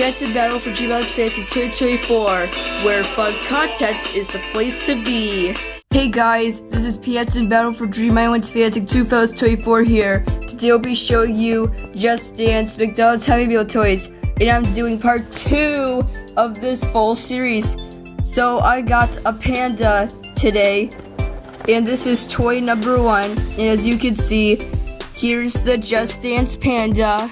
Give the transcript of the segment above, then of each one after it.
Pizza Battle for Dreamhouse Fantasy 2024, where fun content is the place to be. Hey guys, this is Pizza Battle for Dream Island Fantasy 2024 here. Today I'll be showing you Just Dance McDonald's Happy Meal toys, and I'm doing part 2 of this full series. So I got a panda today, and this is toy number 1. And as you can see, here's the Just Dance panda,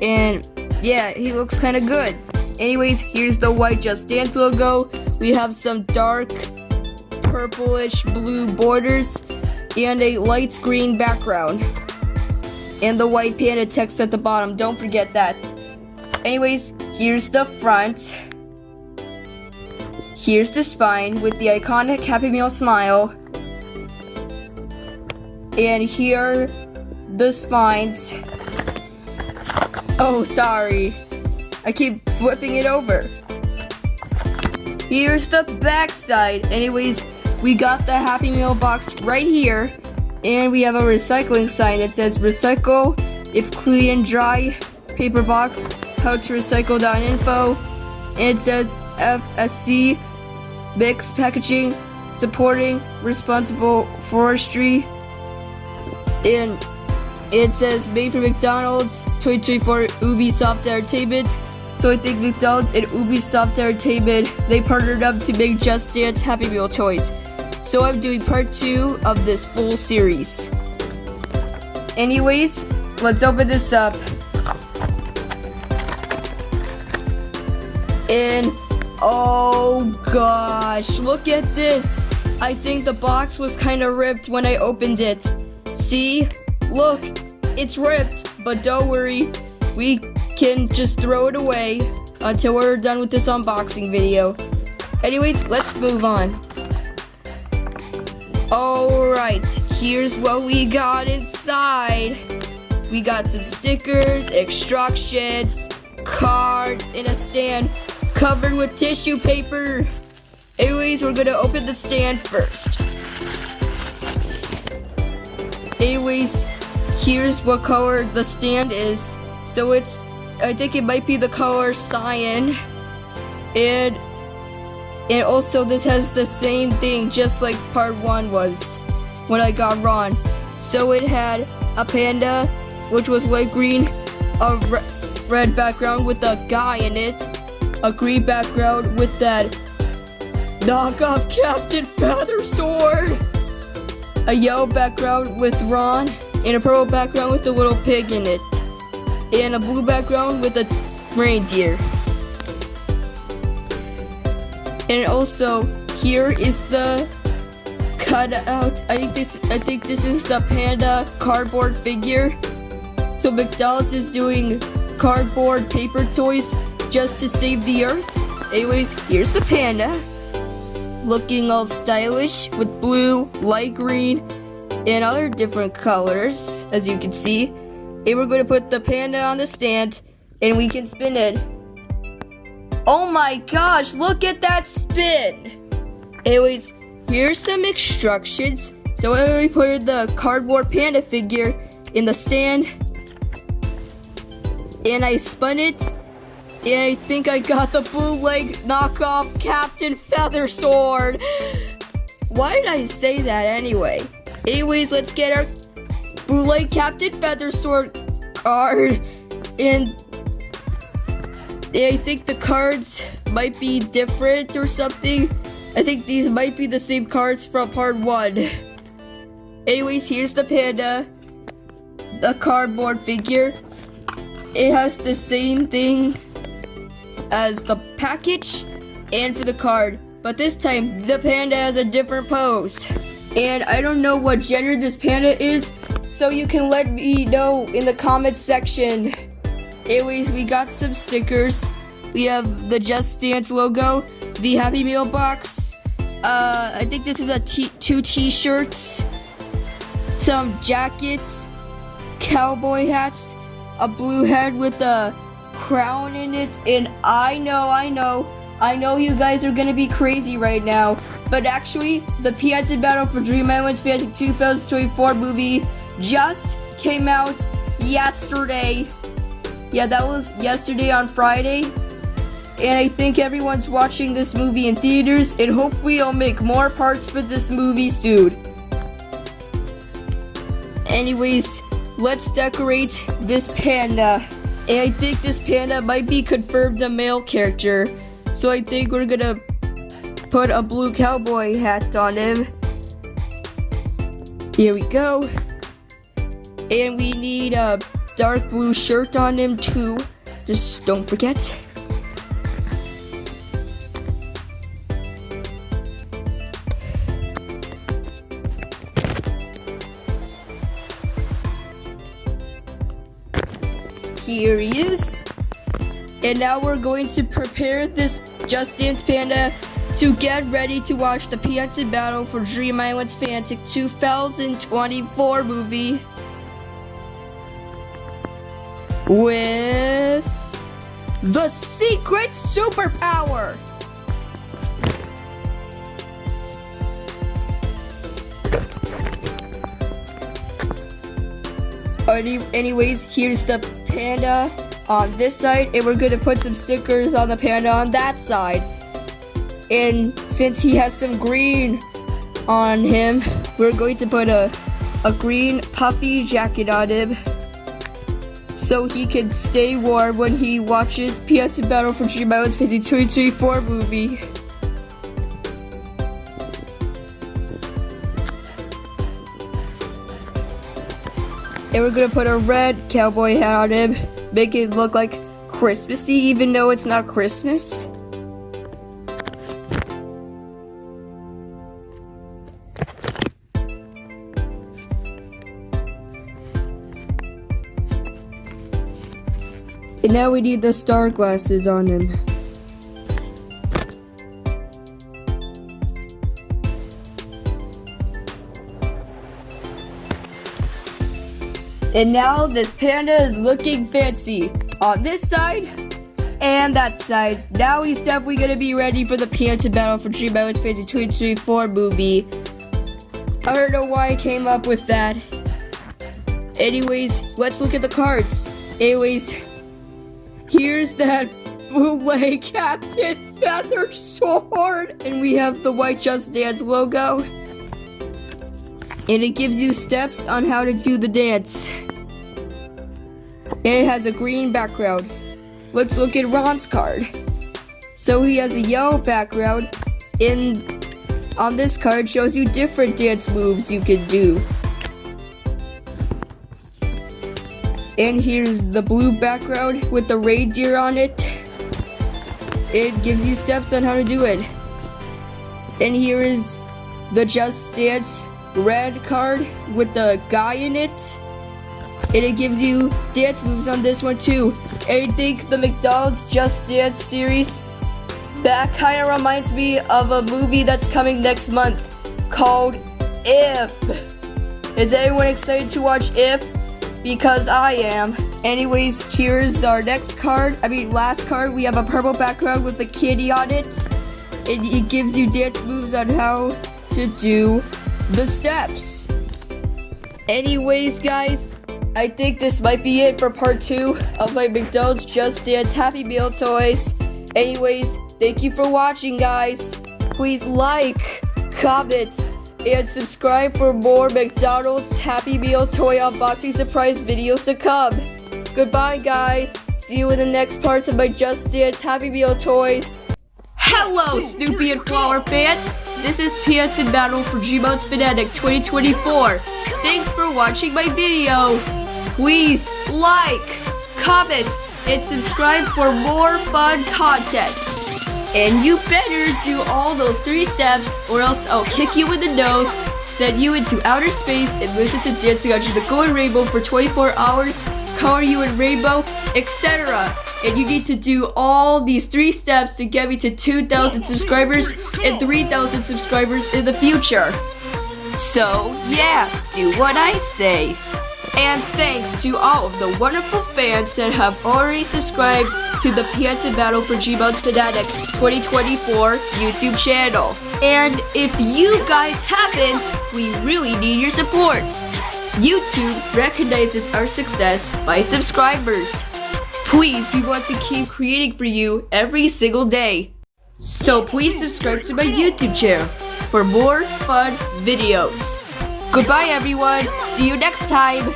and yeah, he looks kind of good. Anyways, here's the white Just Dance logo. We have some dark purplish blue borders and a light green background. And the white panda text at the bottom, don't forget that. Anyways, here's the front. Here's the spine with the iconic Happy Meal smile. And here the spines. Oh, sorry. I keep flipping it over. Here's the back side. Anyways, we got the Happy Meal box right here. And we have a recycling sign that says recycle if clean and dry paper box, how to recycle.info. And it says FSC mixed packaging supporting responsible forestry. And it says made for McDonald's 2024 Ubisoft Entertainment. So I think McDonald's and Ubisoft Entertainment, they partnered up to make Just Dance Happy Meal toys. So I'm doing part 2 of this full series. Anyways, let's open this up. And oh gosh, look at this. I think the box was kind of ripped when I opened it. See? Look, it's ripped, but don't worry, we can just throw it away until we're done with this unboxing video. Anyways, let's move on. Alright, here's what we got inside. We got some stickers, instructions, cards, and a stand covered with tissue paper. Anyways, we're gonna open the stand first. Anyways, here's what color the stand is. So I think it might be the color cyan. And also this has the same thing, just like part 1 was when I got Ron. So it had a panda, which was light green, a red background with a guy in it, a green background with that knockoff Captain Feather Sword, a yellow background with Ron, and a purple background with a little pig in it, and a blue background with a reindeer. And also, here is the cutout. I think this is the panda cardboard figure. So McDonald's is doing cardboard paper toys just to save the earth. Anyways, here's the panda, looking all stylish with blue, light green, and other different colors, as you can see. And we're going to put the panda on the stand, and we can spin it. Oh my gosh, look at that spin! Anyways, here's some instructions. So I already put the cardboard panda figure in the stand, and I spun it, and I think I got the bootleg knockoff Captain Feather Sword. Why did I say that anyway? Anyways, let's get our bootleg Captain Feather Sword card. And I think the cards might be different or something. I think these might be the same cards from part 1. Anyways, here's the panda, the cardboard figure. It has the same thing as the package and for the card, but this time the panda has a different pose. And I don't know what gender this panda is, so you can let me know in the comments section. Anyways, we got some stickers. We have the Just Dance logo, the Happy Meal box. I think this is 2 t-shirts, some jackets, cowboy hats, a blue head with a crown in it, and I know you guys are gonna be crazy right now, but actually, the Pizza Battle for Dream Island's Fantasy 2024 movie just came out yesterday. Yeah, that was yesterday on Friday. And I think everyone's watching this movie in theaters, and hopefully I'll make more parts for this movie soon. Anyways, let's decorate this panda. And I think this panda might be confirmed a male character. So I think we're gonna put a blue cowboy hat on him. Here we go. And we need a dark blue shirt on him too. Just don't forget. Here he is. And now we're going to prepare this Just Dance Panda to get ready to watch the Panda Battle for Dream Island's Fantastic 2024 movie with the secret superpower. Anyways, here's the panda on this side, and we're gonna put some stickers on the panda on that side. And since he has some green on him, we're going to put a green puffy jacket on him so he can stay warm when he watches Panda Battle for Dream Island's 2024 movie. And we're gonna put a red cowboy hat on him, make it look like Christmassy even though it's not Christmas. And now we need the star glasses on him. And now this panda is looking fancy on this side and that side. Now he's definitely gonna be ready for the Panda Battle for Dream Island's Fantastic 2024 movie. I don't know why I came up with that. Anyways, let's look at the cards. Anyways, here's that bootleg Captain Feather Sword, and we have the white Just Dance logo. And it gives you steps on how to do the dance. And it has a green background. Let's look at Ron's card. So he has a yellow background, and on this card shows you different dance moves you can do. And here's the blue background with the reindeer on it. It gives you steps on how to do it. And here is the Just Dance red card with the guy in it, and it gives you dance moves on this one too. And I think the McDonald's Just Dance series, that kind of reminds me of a movie that's coming next month called If. Is anyone excited to watch If? Because I am. Anyways, here's our last card. We have a purple background with a kitty on it, and it gives you dance moves on how to do the steps. Anyways, guys, I think this might be it for part 2 of my McDonald's Just Dance Happy Meal toys. Anyways, thank you for watching, guys. Please like, comment, and subscribe for more McDonald's Happy Meal toy unboxing surprise videos to come. Goodbye, guys. See you in the next part of my Just Dance Happy Meal toys. Hello, Snoopy and Flower fans! This is Panda Battle for Dream Island's Fantastic 2024. Thanks for watching my video. Please like, comment, and subscribe for more fun content. And you better do all those 3 steps or else I'll kick you in the nose, send you into outer space, and listen to Dancing Under the Golden Rainbow for 24 hours, color you in rainbow, etc. And you need to do all these 3 steps to get me to 2,000 subscribers and 3,000 subscribers in the future. So, yeah, do what I say. And thanks to all of the wonderful fans that have already subscribed to the Panda Battle for Dream Island's Fantastic 2024 YouTube channel. And if you guys haven't, we really need your support. YouTube recognizes our success by subscribers. Please, we want to keep creating for you every single day. So please subscribe to my YouTube channel for more fun videos. Goodbye everyone, see you next time.